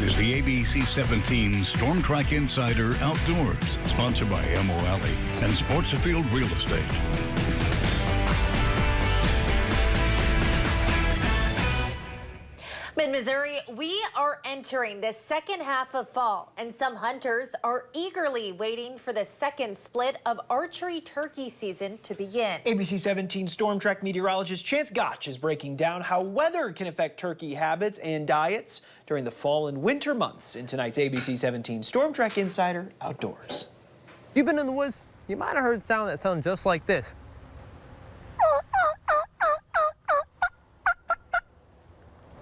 This is the ABC 17 Storm Track Insider Outdoors, sponsored by Mo Alley and Sportsfield Real Estate. Mid-Missouri, we are entering the second half of fall, and some hunters are eagerly waiting for the second split of archery turkey season to begin. ABC 17 Storm Track meteorologist Chance Gotch is breaking down how weather can affect turkey habits and diets during the fall and winter months in tonight's ABC 17 Storm Track Insider Outdoors. You've been in the woods, you might have heard a sound that sounds just like this.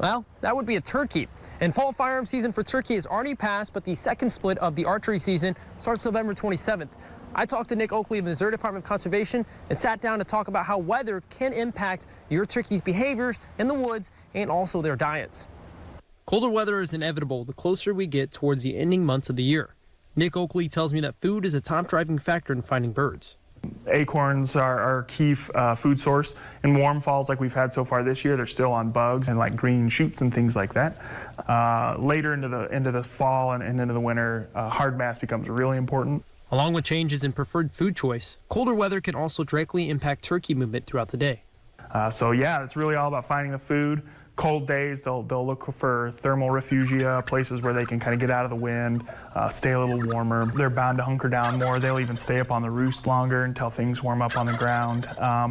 Well, that would be a turkey. And fall firearm season for turkey has already passed, but the second split of the archery season starts November 27th. I talked to Nick Oakley of the Missouri Department of Conservation and sat down to talk about how weather can impact your turkey's behaviors in the woods and also their diets. Colder weather is inevitable the closer we get towards the ending months of the year. Nick Oakley tells me that food is a top driving factor in finding birds. Acorns are our key food source. In warm falls like we've had so far this year, they're still on bugs and like green shoots and things like that. Later into the fall and into the winter, hard mass becomes really important. Along with changes in preferred food choice, colder weather can also directly impact turkey movement throughout the day. So yeah, it's really all about finding the food. Cold days, they'll look for thermal refugia, places where they can kind of get out of the wind, stay a little warmer. They're bound to hunker down more. They'll even stay up on the roost longer until things warm up on the ground.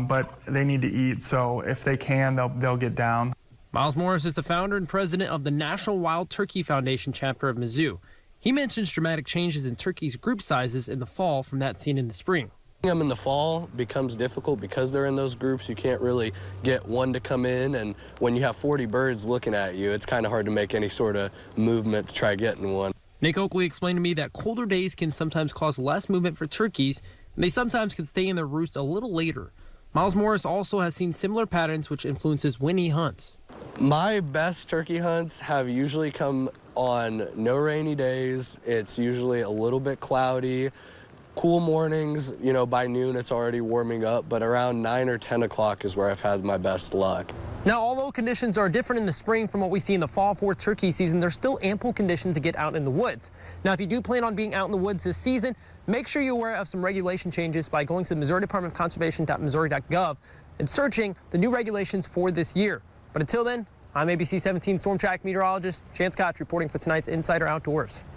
But they need to eat, so if they can, they'll get down. Miles Morris is the founder and president of the National Wild Turkey Foundation chapter of Mizzou. He mentions dramatic changes in turkeys' group sizes in the fall from that seen in the spring. Them in the fall becomes difficult because they're in those groups. You can't really get one to come in, and when you have 40 birds looking at you, it's kind of hard to make any sort of movement to try getting one. Nick Oakley explained to me that colder days can sometimes cause less movement for turkeys, and they sometimes can stay in their roosts a little later. Miles Morris also has seen similar patterns, which influences when he hunts. My best turkey hunts have usually come on no rainy days. It's usually a little bit cloudy. Cool mornings, you know, by noon it's already warming up, but around 9 or 10 o'clock is where I've had my best luck. Now, although conditions are different in the spring from what we see in the fall for turkey season, there's still ample conditions to get out in the woods. Now, if you do plan on being out in the woods this season, make sure you're aware of some regulation changes by going to the Missouri Department of Conservation.missouri.gov and searching the new regulations for this year. But until then, I'm ABC 17 Storm Track meteorologist Chance Gotch reporting for tonight's Insider Outdoors.